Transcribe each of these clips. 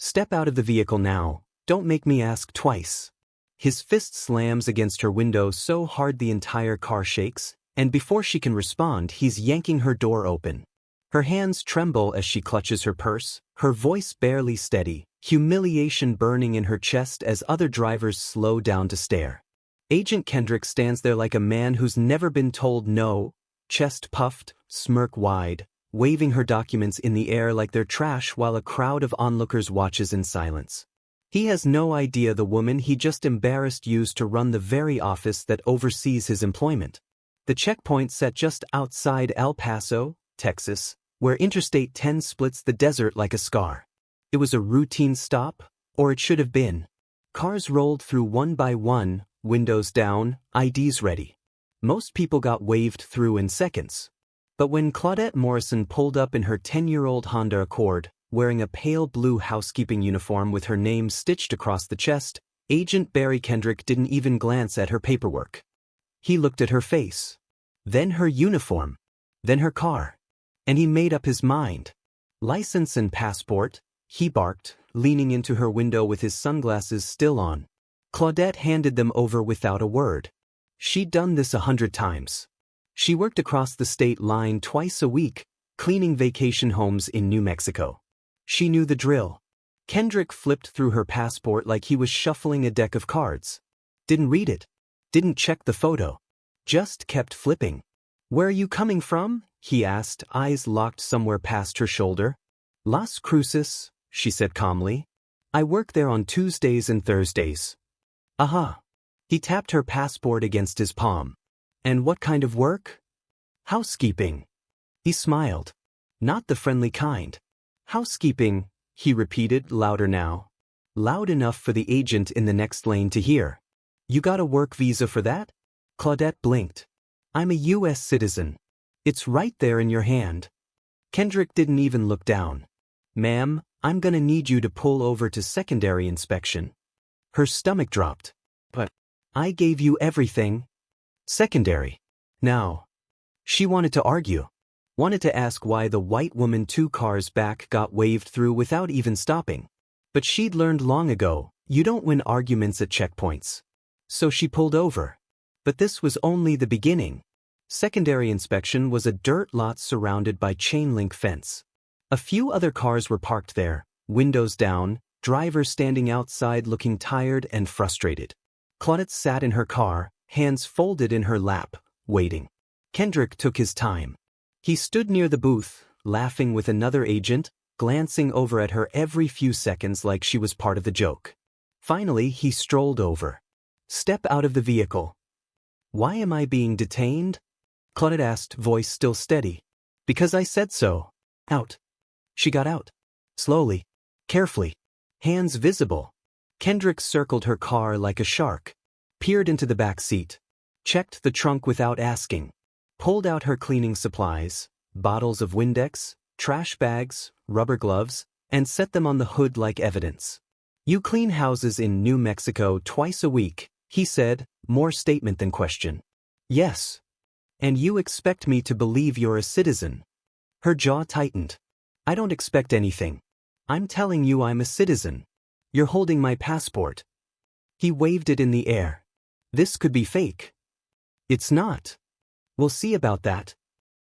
Step out of the vehicle now, don't make me ask twice. His fist slams against her window so hard the entire car shakes, and before she can respond he's yanking her door open. Her hands tremble as she clutches her purse, her voice barely steady, humiliation burning in her chest as other drivers slow down to stare. Agent Kendrick stands there like a man who's never been told no, chest puffed, smirk wide, waving her documents in the air like they're trash while a crowd of onlookers watches in silence. He has no idea the woman he just embarrassed used to run the very office that oversees his employment. The checkpoint set just outside El Paso, Texas, where Interstate 10 splits the desert like a scar. It was a routine stop, or it should have been. Cars rolled through one by one, windows down, IDs ready. Most people got waved through in seconds. But when Claudette Morrison pulled up in her 10-year-old Honda Accord, wearing a pale blue housekeeping uniform with her name stitched across the chest, Agent Barry Kendrick didn't even glance at her paperwork. He looked at her face, then her uniform, then her car, and he made up his mind. License and passport, he barked, leaning into her window with his sunglasses still on. Claudette handed them over without a word. She'd done this 100 times. She worked across the state line twice a week, cleaning vacation homes in New Mexico. She knew the drill. Kendrick flipped through her passport like he was shuffling a deck of cards. Didn't read it. Didn't check the photo. Just kept flipping. "Where are you coming from?" he asked, eyes locked somewhere past her shoulder. "Las Cruces," she said calmly. "I work there on Tuesdays and Thursdays." "Aha." He tapped her passport against his palm. "And what kind of work?" "Housekeeping." He smiled. Not the friendly kind. "Housekeeping," he repeated, louder now. Loud enough for the agent in the next lane to hear. "You got a work visa for that?" Claudette blinked. "I'm a U.S. citizen. It's right there in your hand." Kendrick didn't even look down. "Ma'am, I'm gonna need you to pull over to secondary inspection." Her stomach dropped. "But I gave you everything." "Secondary. Now." She wanted to argue. Wanted to ask why the white woman 2 cars back got waved through without even stopping. But she'd learned long ago, you don't win arguments at checkpoints. So she pulled over. But this was only the beginning. Secondary inspection was a dirt lot surrounded by chain-link fence. A few other cars were parked there, windows down, drivers standing outside looking tired and frustrated. Claudette sat in her car, hands folded in her lap, waiting. Kendrick took his time. He stood near the booth, laughing with another agent, glancing over at her every few seconds like she was part of the joke. Finally, he strolled over. "Step out of the vehicle." "Why am I being detained?" Claudette asked, voice still steady. "Because I said so." "Out." She got out. Slowly. Carefully. Hands visible. Kendrick circled her car like a shark. Peered into the back seat. Checked the trunk without asking. Pulled out her cleaning supplies, bottles of Windex, trash bags, rubber gloves, and set them on the hood like evidence. "You clean houses in New Mexico twice a week," he said, more statement than question. "Yes." "And you expect me to believe you're a citizen?" Her jaw tightened. "I don't expect anything. I'm telling you I'm a citizen. You're holding my passport." He waved it in the air. "This could be fake." "It's not." "We'll see about that."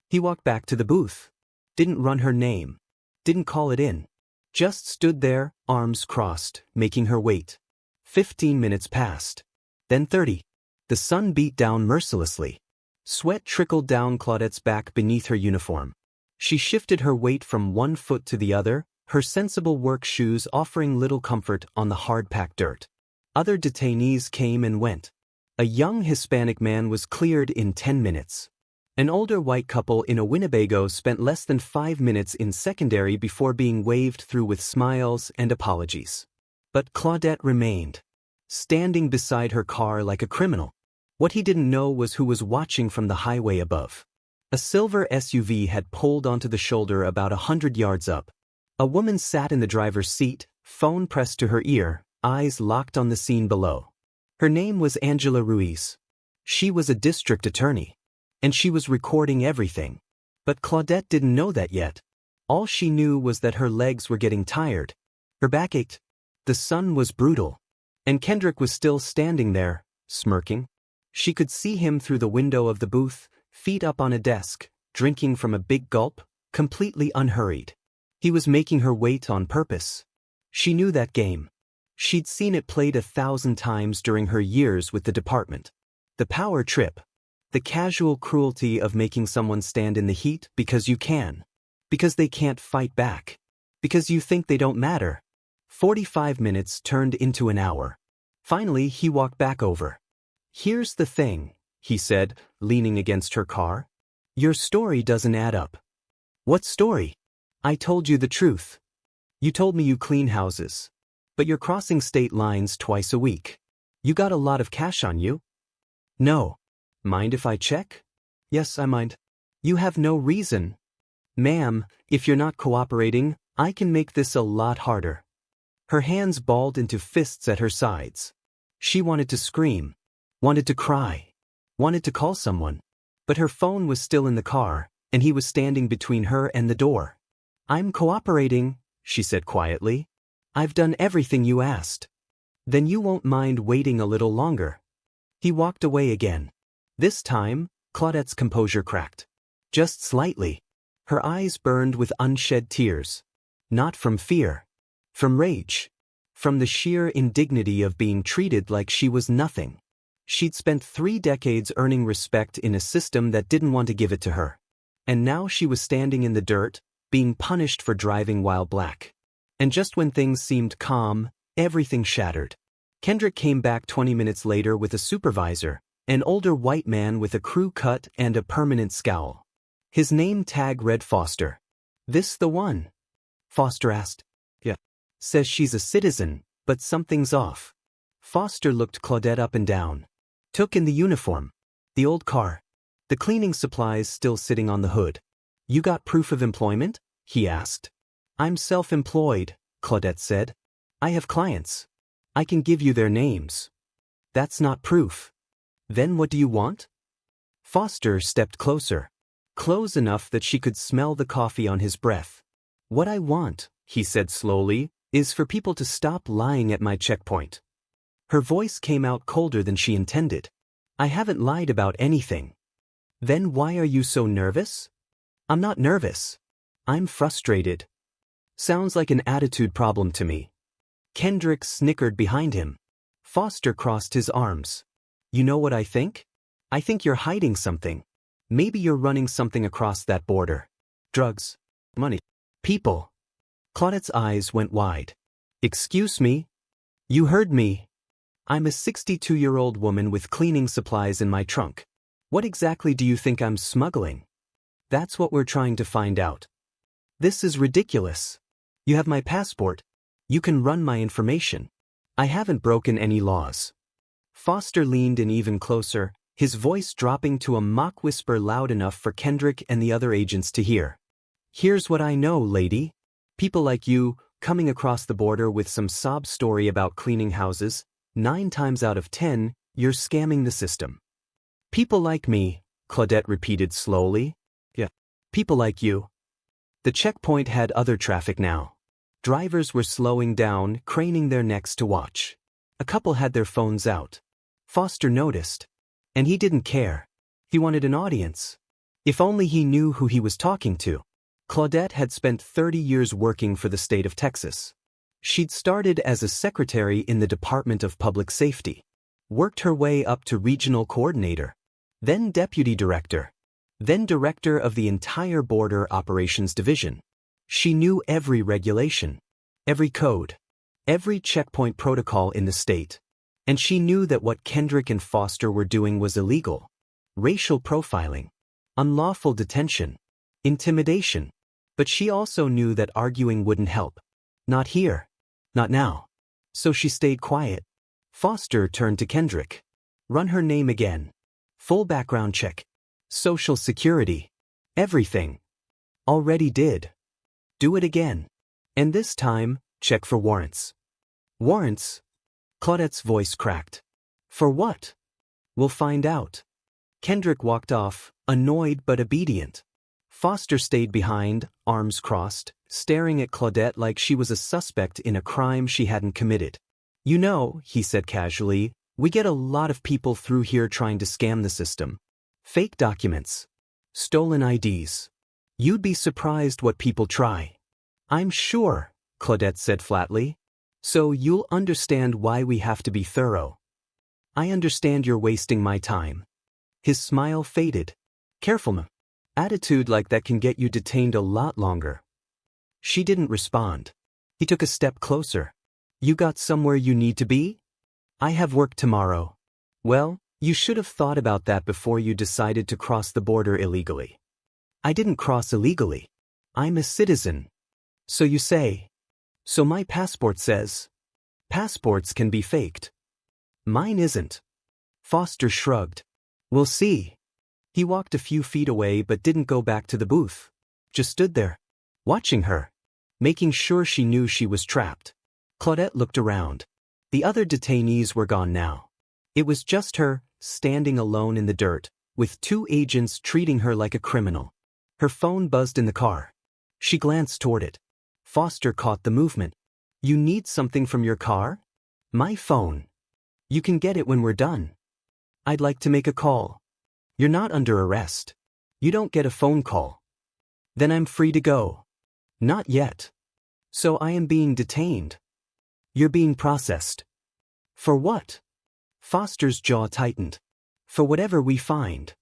He walked back to the booth. Didn't run her name. Didn't call it in. Just stood there, arms crossed, making her wait. 15 minutes passed. Then 30. The sun beat down mercilessly. Sweat trickled down Claudette's back beneath her uniform. She shifted her weight from one foot to the other, her sensible work shoes offering little comfort on the hard-packed dirt. Other detainees came and went. A young Hispanic man was cleared in 10 minutes. An older white couple in a Winnebago spent less than 5 minutes in secondary before being waved through with smiles and apologies. But Claudette remained, standing beside her car like a criminal. What he didn't know was who was watching from the highway above. A silver SUV had pulled onto the shoulder about 100 yards up. A woman sat in the driver's seat, phone pressed to her ear, eyes locked on the scene below. Her name was Angela Ruiz. She was a district attorney. And she was recording everything. But Claudette didn't know that yet. All she knew was that her legs were getting tired. Her back ached. The sun was brutal. And Kendrick was still standing there, smirking. She could see him through the window of the booth, feet up on a desk, drinking from a big gulp, completely unhurried. He was making her wait on purpose. She knew that game. She'd seen it played 1,000 times during her years with the department. The power trip. The casual cruelty of making someone stand in the heat because you can. Because they can't fight back. Because you think they don't matter. 45 minutes turned into an hour. Finally, he walked back over. "Here's the thing," he said, leaning against her car. "Your story doesn't add up." "What story?" "I told you the truth. You told me you clean houses. But you're crossing state lines twice a week. You got a lot of cash on you?" "No." "Mind if I check?" "Yes, I mind." "You have no reason." "Ma'am, if you're not cooperating, I can make this a lot harder." Her hands balled into fists at her sides. She wanted to scream, wanted to cry, wanted to call someone. But her phone was still in the car, and he was standing between her and the door. "I'm cooperating," she said quietly. "I've done everything you asked." "Then you won't mind waiting a little longer." He walked away again. This time, Claudette's composure cracked. Just slightly. Her eyes burned with unshed tears. Not from fear. From rage. From the sheer indignity of being treated like she was nothing. She'd spent 3 decades earning respect in a system that didn't want to give it to her. And now she was standing in the dirt, being punished for driving while black. And just when things seemed calm, everything shattered. Kendrick came back 20 minutes later with a supervisor, an older white man with a crew cut and a permanent scowl. His name tag read Foster. "This the one?" Foster asked. "Yeah." "Says she's a citizen, but something's off." Foster looked Claudette up and down. "Took in the uniform. The old car. The cleaning supplies still sitting on the hood." "You got proof of employment?" he asked. "I'm self-employed," Claudette said. "I have clients. I can give you their names." "That's not proof." "Then what do you want?" Foster stepped closer. Close enough that she could smell the coffee on his breath. "What I want," he said slowly, "is for people to stop lying at my checkpoint." Her voice came out colder than she intended. "I haven't lied about anything." "Then why are you so nervous?" "I'm not nervous. I'm frustrated." "Sounds like an attitude problem to me." Kendrick snickered behind him. Foster crossed his arms. "You know what I think? I think you're hiding something. Maybe you're running something across that border. Drugs. Money. People." Claudette's eyes went wide. "Excuse me?" "You heard me. I'm a 62-year-old woman with cleaning supplies in my trunk. What exactly do you think I'm smuggling?" "That's what we're trying to find out." "This is ridiculous. You have my passport. You can run my information. I haven't broken any laws." Foster leaned in even closer, his voice dropping to a mock whisper loud enough for Kendrick and the other agents to hear. "Here's what I know, lady. People like you, coming across the border with some sob story about cleaning houses, 9 times out of 10, you're scamming the system." "People like me," Claudette repeated slowly. "Yeah. People like you." The checkpoint had other traffic now. Drivers were slowing down, craning their necks to watch. A couple had their phones out. Foster noticed. And he didn't care. He wanted an audience. If only he knew who he was talking to. Claudette had spent 30 years working for the state of Texas. She'd started as a secretary in the Department of Public Safety. Worked her way up to regional coordinator. Then deputy director. Then director of the entire Border Operations Division. She knew every regulation. Every code. Every checkpoint protocol in the state. And she knew that what Kendrick and Foster were doing was illegal. Racial profiling. Unlawful detention. Intimidation. But she also knew that arguing wouldn't help. Not here. Not now. So she stayed quiet. Foster turned to Kendrick. "Run her name again. Full background check. Social Security. Everything." "Already did." "Do it again. And this time, check for warrants." "Warrants?" Claudette's voice cracked. "For what?" "We'll find out." Kendrick walked off, annoyed but obedient. Foster stayed behind, arms crossed, staring at Claudette like she was a suspect in a crime she hadn't committed. "You know," he said casually, "we get a lot of people through here trying to scam the system. Fake documents. Stolen IDs. You'd be surprised what people try." "I'm sure," Claudette said flatly. "So you'll understand why we have to be thorough." "I understand you're wasting my time." His smile faded. "Careful, ma. Attitude like that can get you detained a lot longer." She didn't respond. He took a step closer. "You got somewhere you need to be?" "I have work tomorrow." "Well, you should have thought about that before you decided to cross the border illegally." "I didn't cross illegally. I'm a citizen." "So you say." "So my passport says." "Passports can be faked." "Mine isn't." Foster shrugged. "We'll see." He walked a few feet away but didn't go back to the booth. Just stood there, watching her, making sure she knew she was trapped. Claudette looked around. The other detainees were gone now. It was just her, standing alone in the dirt, with two agents treating her like a criminal. Her phone buzzed in the car. She glanced toward it. Foster caught the movement. "You need something from your car?" "My phone." "You can get it when we're done." "I'd like to make a call." "You're not under arrest. You don't get a phone call." "Then I'm free to go." "Not yet." "So I am being detained." "You're being processed." "For what?" Foster's jaw tightened. "For whatever we find."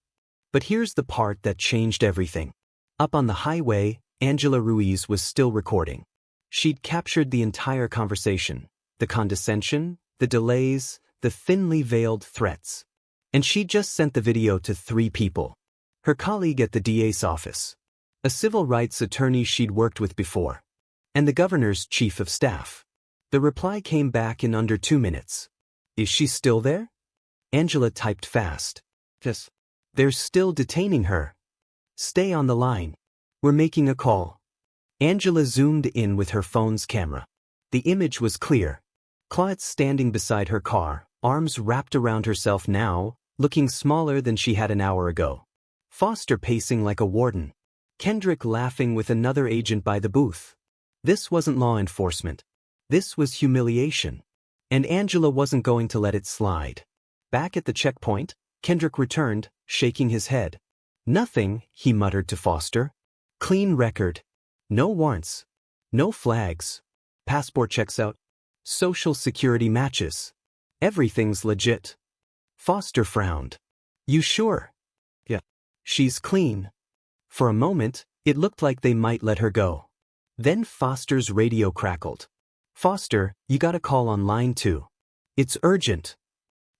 But here's the part that changed everything. Up on the highway, Angela Ruiz was still recording. She'd captured the entire conversation, the condescension, the delays, the thinly veiled threats. And she'd just sent the video to 3 people. Her colleague at the DA's office, a civil rights attorney she'd worked with before, and the governor's chief of staff. The reply came back in under 2 minutes. "Is she still there?" Angela typed fast. "Yes." "They're still detaining her." "Stay on the line. We're making a call." Angela zoomed in with her phone's camera. The image was clear. Claudette standing beside her car, arms wrapped around herself now, looking smaller than she had an hour ago. Foster pacing like a warden. Kendrick laughing with another agent by the booth. This wasn't law enforcement. This was humiliation. And Angela wasn't going to let it slide. Back at the checkpoint, Kendrick returned, shaking his head. "Nothing," he muttered to Foster. "Clean record. No warrants. No flags. Passport checks out. Social security matches. Everything's legit." Foster frowned. "You sure?" "Yeah." "She's clean." For a moment, it looked like they might let her go. Then Foster's radio crackled. "Foster, you got a call on line 2. It's urgent."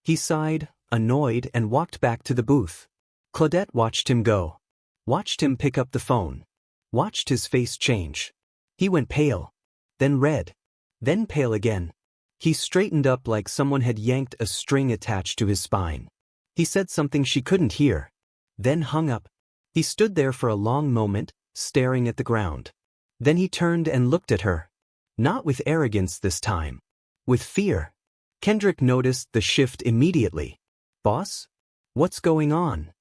He sighed, annoyed, and walked back to the booth. Claudette watched him go. Watched him pick up the phone. Watched his face change. He went pale. Then red. Then pale again. He straightened up like someone had yanked a string attached to his spine. He said something she couldn't hear. Then hung up. He stood there for a long moment, staring at the ground. Then he turned and looked at her. Not with arrogance this time. With fear. Kendrick noticed the shift immediately. "Boss? What's going on?"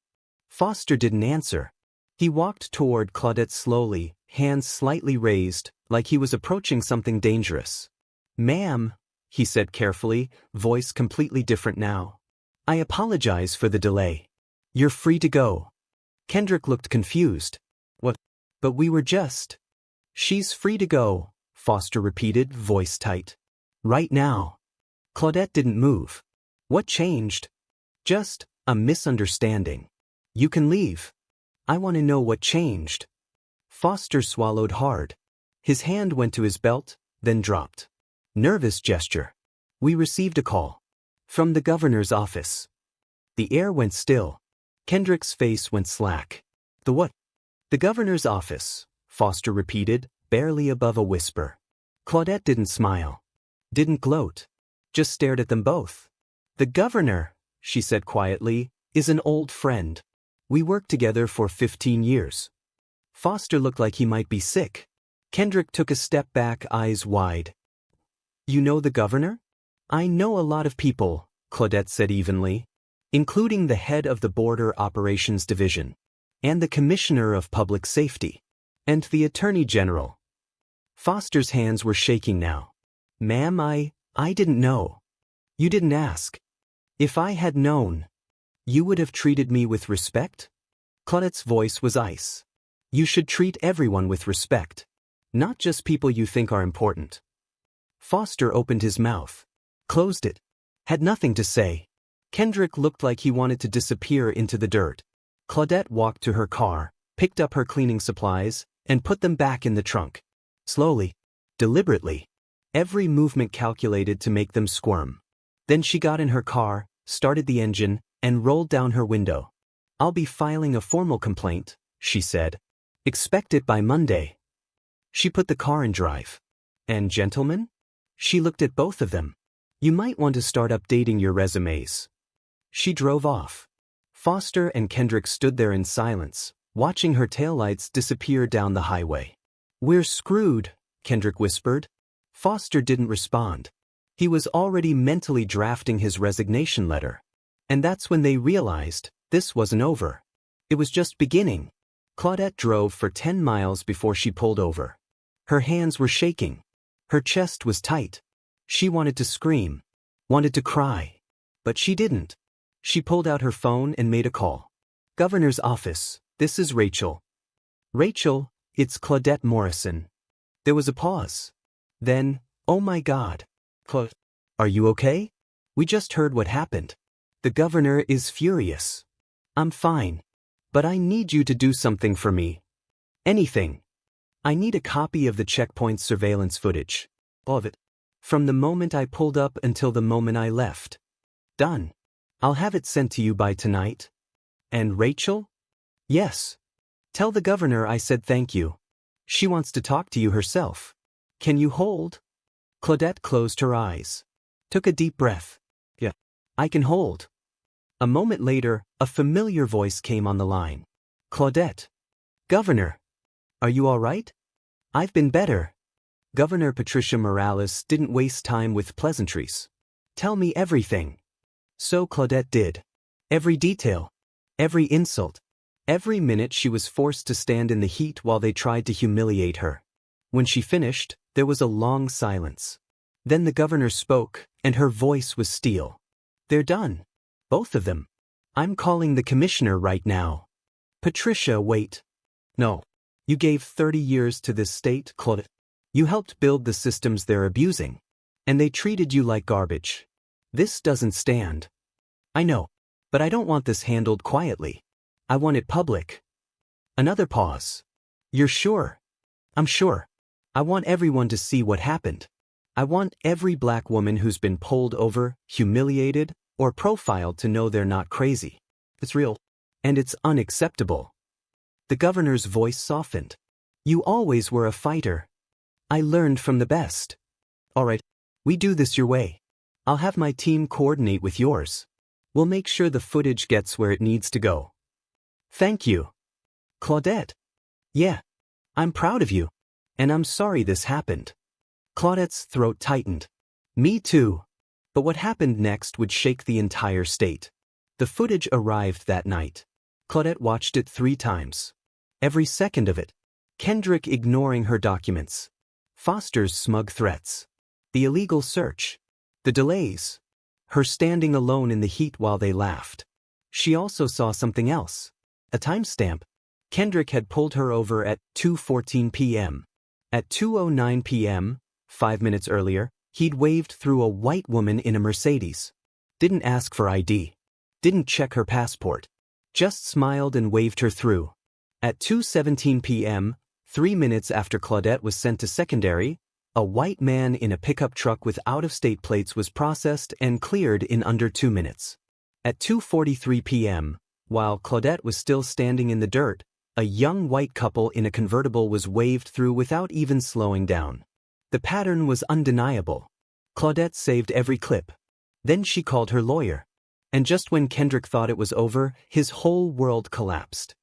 Foster didn't answer. He walked toward Claudette slowly, hands slightly raised, like he was approaching something dangerous. "Ma'am," he said carefully, voice completely different now. "I apologize for the delay. You're free to go." Kendrick looked confused. "What? But we were just..." "She's free to go," Foster repeated, voice tight. "Right now." Claudette didn't move. "What changed?" "Just a misunderstanding. You can leave." "I want to know what changed." Foster swallowed hard. His hand went to his belt, then dropped. Nervous gesture. "We received a call. From the governor's office." The air went still. Kendrick's face went slack. "The what?" "The governor's office," Foster repeated, barely above a whisper. Claudette didn't smile. Didn't gloat. Just stared at them both. "The governor," she said quietly, "is an old friend. We worked together for 15 years. Foster looked like he might be sick. Kendrick took a step back, eyes wide. "You know the governor?" "I know a lot of people," Claudette said evenly, "including the head of the Border Operations Division." and the Commissioner of Public Safety, and the Attorney General. Foster's hands were shaking now. Ma'am, I didn't know. You didn't ask. If I had known, you would have treated me with respect? Claudette's voice was ice. You should treat everyone with respect, not just people you think are important. Foster opened his mouth, closed it, had nothing to say. Kendrick looked like he wanted to disappear into the dirt. Claudette walked to her car, picked up her cleaning supplies, and put them back in the trunk. Slowly, deliberately, every movement calculated to make them squirm. Then she got in her car, started the engine, and rolled down her window. I'll be filing a formal complaint, she said. Expect it by Monday. She put the car in drive. And gentlemen? She looked at both of them. You might want to start updating your resumes. She drove off. Foster and Kendrick stood there in silence, watching her taillights disappear down the highway. We're screwed, Kendrick whispered. Foster didn't respond. He was already mentally drafting his resignation letter. And that's when they realized this wasn't over. It was just beginning. Claudette drove for 10 miles before she pulled over. Her hands were shaking. Her chest was tight. She wanted to scream, wanted to cry. But she didn't. She pulled out her phone and made a call. Governor's office, this is Rachel. Rachel, it's Claudette Morrison. There was a pause. Then, oh my God. Claude, are you okay? We just heard what happened. The governor is furious. I'm fine. But I need you to do something for me. Anything. I need a copy of the checkpoint surveillance footage. All of it. From the moment I pulled up until the moment I left. Done. I'll have it sent to you by tonight. And Rachel? Yes. Tell the governor I said thank you. She wants to talk to you herself. Can you hold? Claudette closed her eyes. Took a deep breath. Yeah. I can hold. A moment later, a familiar voice came on the line. Claudette. Governor. Are you all right? I've been better. Governor Patricia Morales didn't waste time with pleasantries. Tell me everything. So Claudette did. Every detail. Every insult. Every minute she was forced to stand in the heat while they tried to humiliate her. When she finished, there was a long silence. Then the governor spoke, and her voice was steel. They're done. Both of them. I'm calling the commissioner right now. Patricia, wait. No. You gave 30 years to this state, Claudette. You helped build the systems they're abusing. And they treated you like garbage. This doesn't stand. I know. But I don't want this handled quietly. I want it public. Another pause. You're sure? I'm sure. I want everyone to see what happened. I want every black woman who's been pulled over, humiliated, or profiled to know they're not crazy. It's real. And it's unacceptable. The governor's voice softened. You always were a fighter. I learned from the best. All right, we do this your way. I'll have my team coordinate with yours. We'll make sure the footage gets where it needs to go. Thank you. Claudette. Yeah. I'm proud of you. And I'm sorry this happened. Claudette's throat tightened. Me too. But what happened next would shake the entire state. The footage arrived that night. Claudette watched it 3 times. Every second of it. Kendrick ignoring her documents. Foster's smug threats. The illegal search. The delays. Her standing alone in the heat while they laughed. She also saw something else. A timestamp. Kendrick had pulled her over at 2:14 p.m. At 2:09 p.m., 5 minutes earlier, he'd waved through a white woman in a Mercedes. Didn't ask for ID. Didn't check her passport. Just smiled and waved her through. At 2:17 p.m., 3 minutes after Claudette was sent to secondary, a white man in a pickup truck with out-of-state plates was processed and cleared in under 2 minutes. At 2:43 p.m., while Claudette was still standing in the dirt, a young white couple in a convertible was waved through without even slowing down. The pattern was undeniable. Claudette saved every clip. Then she called her lawyer. And just when Kendrick thought it was over, his whole world collapsed.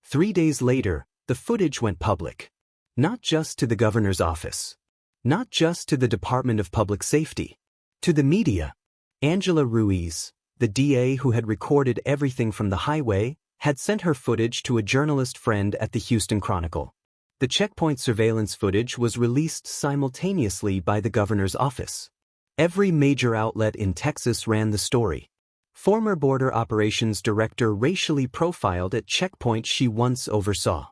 3 days later, the footage went public. Not just to the governor's office. Not just to the Department of Public Safety. To the media. Angela Ruiz, the DA who had recorded everything from the highway, had sent her footage to a journalist friend at the Houston Chronicle. The checkpoint surveillance footage was released simultaneously by the governor's office. Every major outlet in Texas ran the story. Former border operations director racially profiled at checkpoint she once oversaw.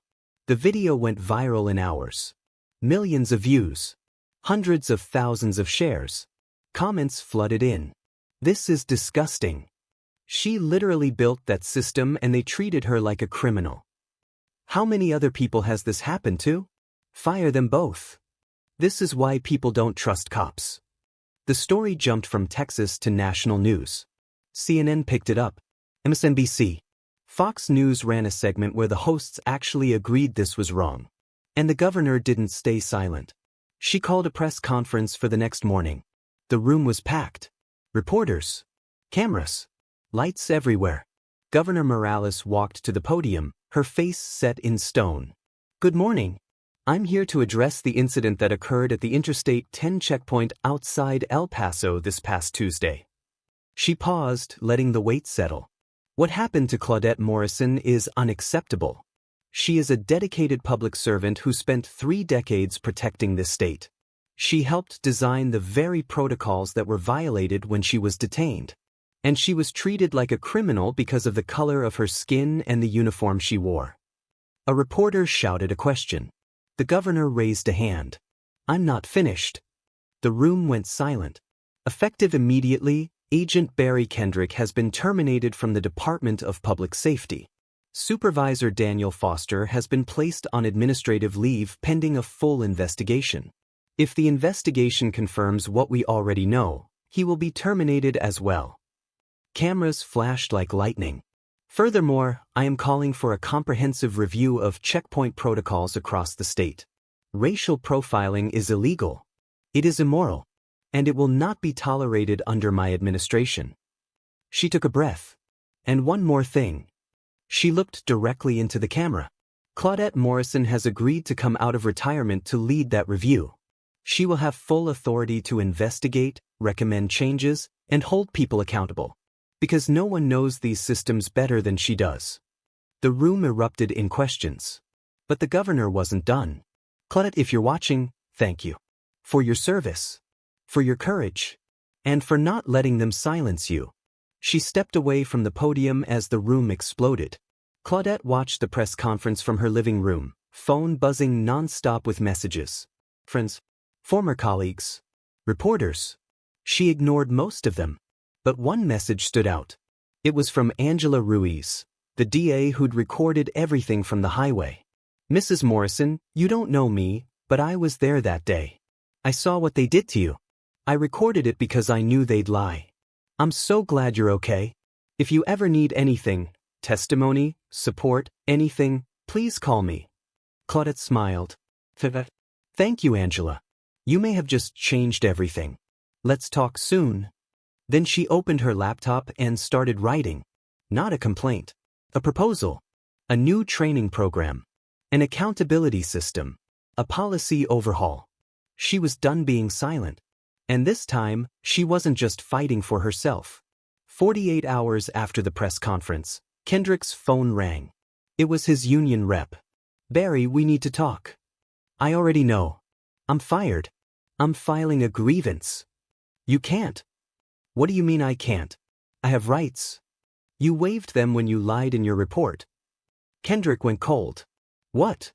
The video went viral in hours. Millions of views. Hundreds of thousands of shares. Comments flooded in. "This is disgusting. She literally built that system and they treated her like a criminal. How many other people has this happened to? Fire them both. This is why people don't trust cops." The story jumped from Texas to national news. CNN picked it up. MSNBC. Fox News ran a segment where the hosts actually agreed this was wrong. And the governor didn't stay silent. She called a press conference for the next morning. The room was packed. Reporters. Cameras. Lights everywhere. Governor Morales walked to the podium, her face set in stone. "Good morning. I'm here to address the incident that occurred at the Interstate 10 checkpoint outside El Paso this past Tuesday." She paused, letting the weight settle. What happened to Claudette Morrison is unacceptable. She is a dedicated public servant who spent 3 decades protecting this state. She helped design the very protocols that were violated when she was detained. And she was treated like a criminal because of the color of her skin and the uniform she wore. A reporter shouted a question. The governor raised a hand. "I'm not finished." The room went silent. Effective immediately, Agent Barry Kendrick has been terminated from the Department of Public Safety. Supervisor Daniel Foster has been placed on administrative leave pending a full investigation. If the investigation confirms what we already know, he will be terminated as well. Cameras flashed like lightning. Furthermore, I am calling for a comprehensive review of checkpoint protocols across the state. Racial profiling is illegal. It is immoral. And it will not be tolerated under my administration. She took a breath. And one more thing. She looked directly into the camera. Claudette Morrison has agreed to come out of retirement to lead that review. She will have full authority to investigate, recommend changes, and hold people accountable. Because no one knows these systems better than she does. The room erupted in questions. But the governor wasn't done. "Claudette, if you're watching, thank you. For your service. For your courage. And for not letting them silence you." She stepped away from the podium as the room exploded. Claudette watched the press conference from her living room, phone buzzing non-stop with messages. Friends. Former colleagues. Reporters. She ignored most of them. But one message stood out. It was from Angela Ruiz, the DA who'd recorded everything from the highway. "Mrs. Morrison, you don't know me, but I was there that day. I saw what they did to you. I recorded it because I knew they'd lie. I'm so glad you're okay. If you ever need anything, testimony, support, anything, please call me." Claudette smiled. "Thank you, Angela. You may have just changed everything. Let's talk soon." Then she opened her laptop and started writing. Not a complaint. A proposal. A new training program. An accountability system. A policy overhaul. She was done being silent. And this time, she wasn't just fighting for herself. 48 hours after the press conference, Kendrick's phone rang. It was his union rep. "Barry, we need to talk." "I already know. I'm fired. I'm filing a grievance." "You can't." "What do you mean I can't? I have rights." "You waived them when you lied in your report." Kendrick went cold. "What?"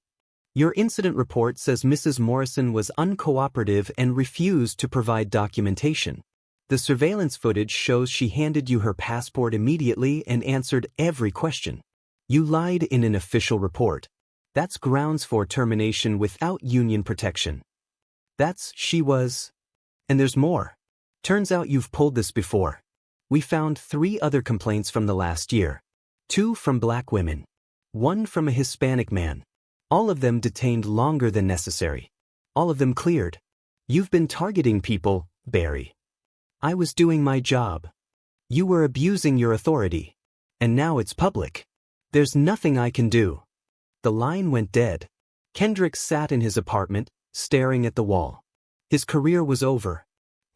"Your incident report says Mrs. Morrison was uncooperative and refused to provide documentation. The surveillance footage shows she handed you her passport immediately and answered every question. You lied in an official report. That's grounds for termination without union protection." She was. And there's more. Turns out you've pulled this before. We found 3 other complaints from the last year. 2 from black women. 1 from a Hispanic man. All of them detained longer than necessary. All of them cleared. You've been targeting people, Barry. I was doing my job. You were abusing your authority. And now it's public. There's nothing I can do. The line went dead. Kendrick sat in his apartment, staring at the wall. His career was over.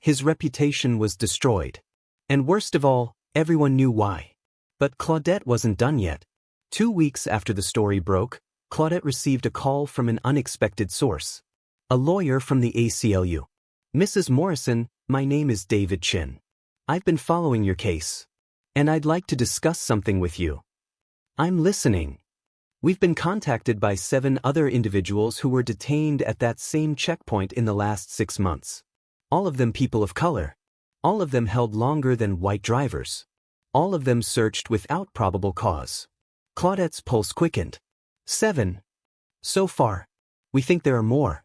His reputation was destroyed. And worst of all, everyone knew why. But Claudette wasn't done yet. 2 weeks after the story broke, Claudette received a call from an unexpected source. A lawyer from the ACLU. "Mrs. Morrison, my name is David Chin. I've been following your case. And I'd like to discuss something with you." "I'm listening." "We've been contacted by 7 other individuals who were detained at that same checkpoint in the last 6 months. All of them people of color. All of them held longer than white drivers. All of them searched without probable cause." Claudette's pulse quickened. 7. So far. We think there are more.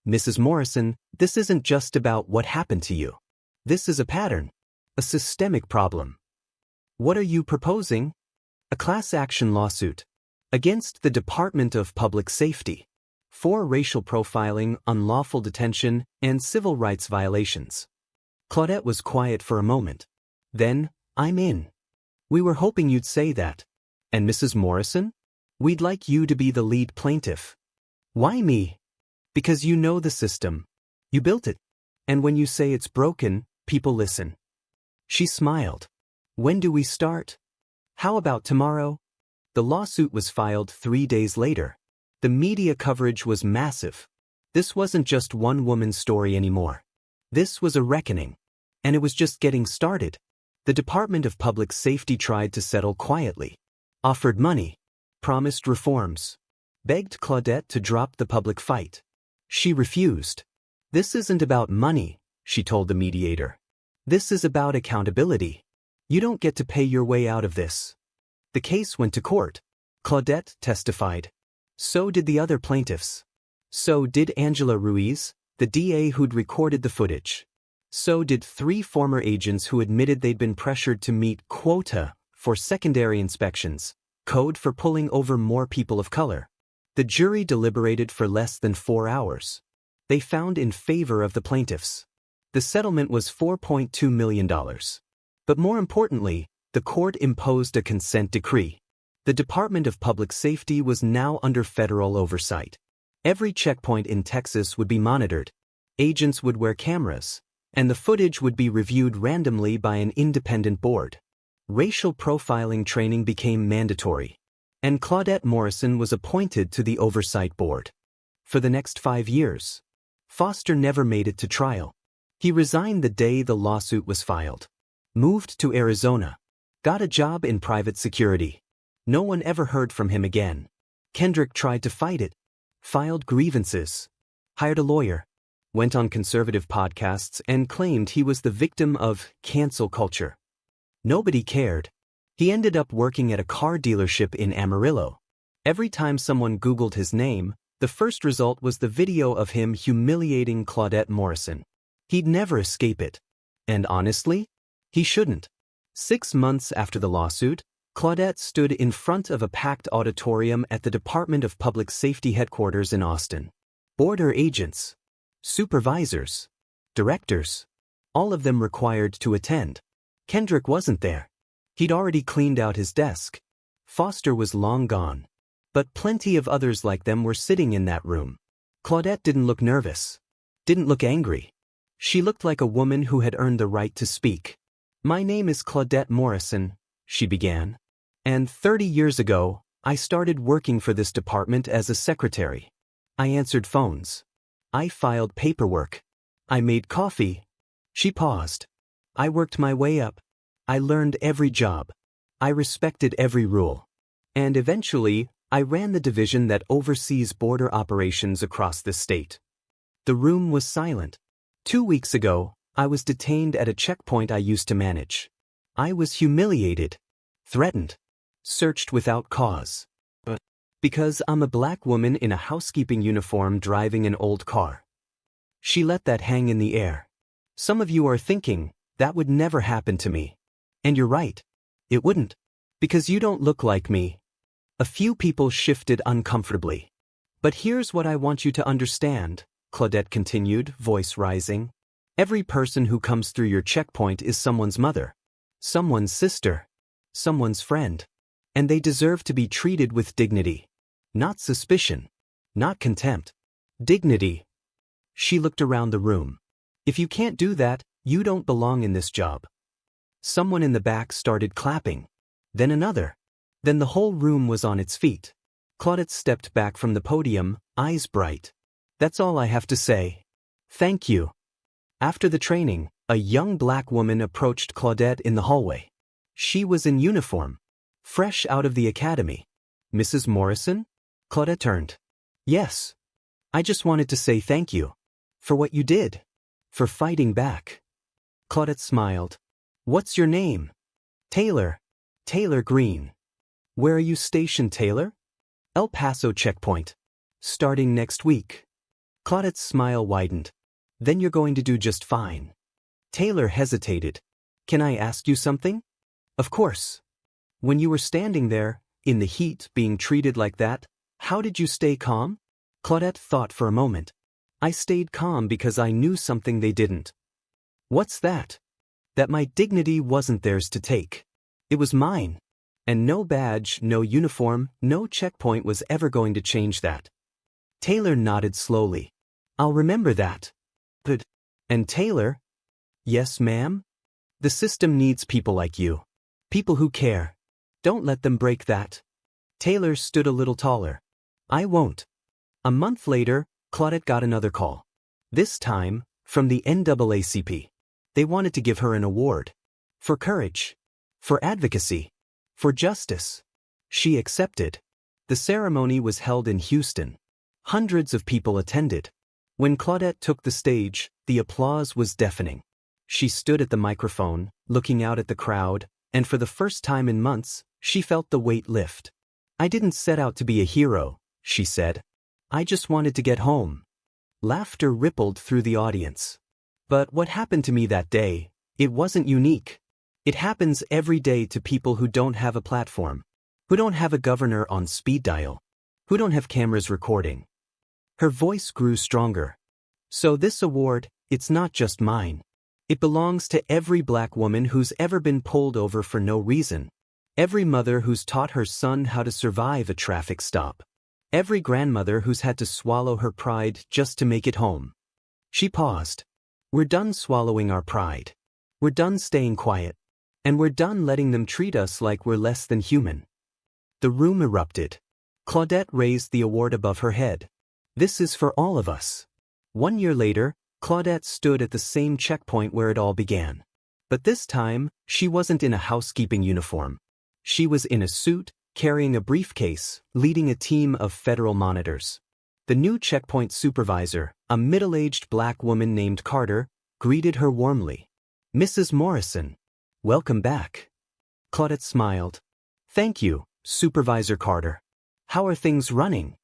"Mrs. Morrison, this isn't just about what happened to you. This is a pattern. A systemic problem." "What are you proposing?" "A class action lawsuit. Against the Department of Public Safety. For racial profiling, unlawful detention, and civil rights violations." Claudette was quiet for a moment. Then, "I'm in. We were hoping you'd say that." "And Mrs. Morrison? We'd like you to be the lead plaintiff." "Why me?" "Because you know the system. You built it. And when you say it's broken, people listen." She smiled. "When do we start?" "How about tomorrow?" The lawsuit was filed 3 days later. The media coverage was massive. This wasn't just one woman's story anymore. This was a reckoning. And it was just getting started. The Department of Public Safety tried to settle quietly. Offered money. Promised reforms. Begged Claudette to drop the public fight. She refused. "This isn't about money," she told the mediator. "This is about accountability. You don't get to pay your way out of this." The case went to court. Claudette testified. So did the other plaintiffs. So did Angela Ruiz, the DA who'd recorded the footage. So did 3 former agents who admitted they'd been pressured to meet quota for secondary inspections, code for pulling over more people of color. The jury deliberated for less than 4 hours. They found in favor of the plaintiffs. The settlement was $4.2 million. But more importantly, the court imposed a consent decree. The Department of Public Safety was now under federal oversight. Every checkpoint in Texas would be monitored. Agents would wear cameras, and the footage would be reviewed randomly by an independent board. Racial profiling training became mandatory. And Claudette Morrison was appointed to the oversight board. For the next 5 years, Foster never made it to trial. He resigned the day the lawsuit was filed. Moved to Arizona. Got a job in private security. No one ever heard from him again. Kendrick tried to fight it. Filed grievances. Hired a lawyer. Went on conservative podcasts and claimed he was the victim of cancel culture. Nobody cared. He ended up working at a car dealership in Amarillo. Every time someone Googled his name, the first result was the video of him humiliating Claudette Morrison. He'd never escape it. And honestly, he shouldn't. 6 months after the lawsuit, Claudette stood in front of a packed auditorium at the Department of Public Safety headquarters in Austin. Border agents, supervisors, directors, all of them required to attend. Kendrick wasn't there. He'd already cleaned out his desk. Foster was long gone. But plenty of others like them were sitting in that room. Claudette didn't look nervous. Didn't look angry. She looked like a woman who had earned the right to speak. "My name is Claudette Morrison," she began. "And 30 years ago, I started working for this department as a secretary. I answered phones. I filed paperwork. I made coffee." She paused. "I worked my way up. I learned every job. I respected every rule. And eventually, I ran the division that oversees border operations across the state." The room was silent. 2 weeks ago, I was detained at a checkpoint I used to manage. I was humiliated, threatened, searched without cause. Because I'm a black woman in a housekeeping uniform driving an old car. She let that hang in the air. Some of you are thinking, that would never happen to me. And you're right. It wouldn't. Because you don't look like me. A few people shifted uncomfortably. "But here's what I want you to understand," Claudette continued, voice rising. "Every person who comes through your checkpoint is someone's mother, someone's sister, someone's friend. And they deserve to be treated with dignity. Not suspicion. Not contempt. Dignity." She looked around the room. "If you can't do that, you don't belong in this job." Someone in the back started clapping. Then another. Then the whole room was on its feet. Claudette stepped back from the podium, eyes bright. That's all I have to say. Thank you. After the training, a young black woman approached Claudette in the hallway. She was in uniform, fresh out of the academy. Mrs. Morrison? Claudette turned. Yes. I just wanted to say thank you. For what you did. For fighting back. Claudette smiled. What's your name? Taylor. Taylor Green. Where are you stationed, Taylor? El Paso checkpoint. Starting next week. Claudette's smile widened. Then you're going to do just fine. Taylor hesitated. Can I ask you something? Of course. When you were standing there, in the heat, being treated like that, how did you stay calm? Claudette thought for a moment. I stayed calm because I knew something they didn't. What's that? That my dignity wasn't theirs to take. It was mine. And no badge, no uniform, no checkpoint was ever going to change that. Taylor nodded slowly. I'll remember that. But, and Taylor? Yes, ma'am? The system needs people like you. People who care. Don't let them break that. Taylor stood a little taller. I won't. A month later, Claudette got another call. This time, from the NAACP. They wanted to give her an award. For courage. For advocacy. For justice. She accepted. The ceremony was held in Houston. Hundreds of people attended. When Claudette took the stage, the applause was deafening. She stood at the microphone, looking out at the crowd, and for the first time in months, she felt the weight lift. I didn't set out to be a hero, she said. I just wanted to get home. Laughter rippled through the audience. But what happened to me that day, it wasn't unique. It happens every day to people who don't have a platform, who don't have a governor on speed dial, who don't have cameras recording. Her voice grew stronger. So this award, it's not just mine. It belongs to every black woman who's ever been pulled over for no reason. Every mother who's taught her son how to survive a traffic stop. Every grandmother who's had to swallow her pride just to make it home. She paused. We're done swallowing our pride. We're done staying quiet. And we're done letting them treat us like we're less than human. The room erupted. Claudette raised the award above her head. This is for all of us. 1 year later, Claudette stood at the same checkpoint where it all began. But this time, she wasn't in a housekeeping uniform. She was in a suit, carrying a briefcase, leading a team of federal monitors. The new checkpoint supervisor, a middle-aged black woman named Carter, greeted her warmly. Mrs. Morrison. Welcome back. Claudette smiled. Thank you, Supervisor Carter. How are things running?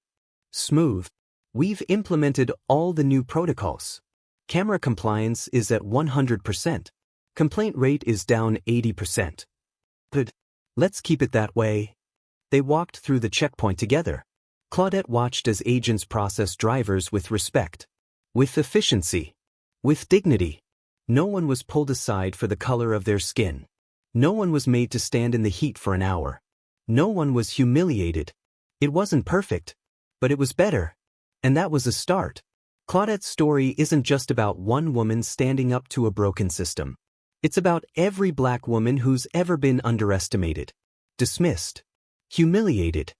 Smooth. We've implemented all the new protocols. Camera compliance is at 100%. Complaint rate is down 80%. Good. Let's keep it that way. They walked through the checkpoint together. Claudette watched as agents processed drivers with respect. With efficiency. With dignity. No one was pulled aside for the color of their skin. No one was made to stand in the heat for an hour. No one was humiliated. It wasn't perfect, but it was better. And that was a start. Claudette's story isn't just about one woman standing up to a broken system. It's about every black woman who's ever been underestimated, dismissed, humiliated.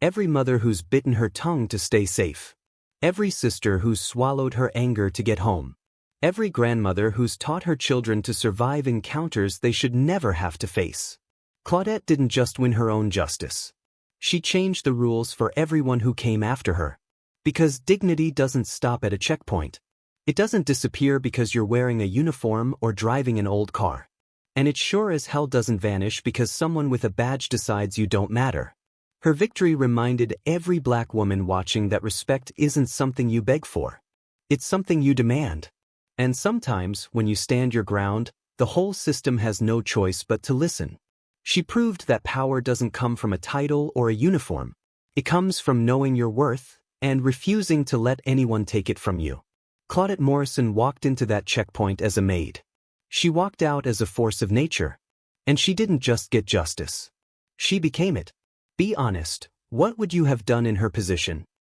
Every mother who's bitten her tongue to stay safe. Every sister who's swallowed her anger to get home. Every grandmother who's taught her children to survive encounters they should never have to face. Claudette didn't just win her own justice. She changed the rules for everyone who came after her. Because dignity doesn't stop at a checkpoint. It doesn't disappear because you're wearing a uniform or driving an old car. And it sure as hell doesn't vanish because someone with a badge decides you don't matter. Her victory reminded every black woman watching that respect isn't something you beg for. It's something you demand. And sometimes, when you stand your ground, the whole system has no choice but to listen. She proved that power doesn't come from a title or a uniform. It comes from knowing your worth and refusing to let anyone take it from you. Claudette Morrison walked into that checkpoint as a maid. She walked out as a force of nature. And she didn't just get justice. She became it. Be honest, what would you have done in her position?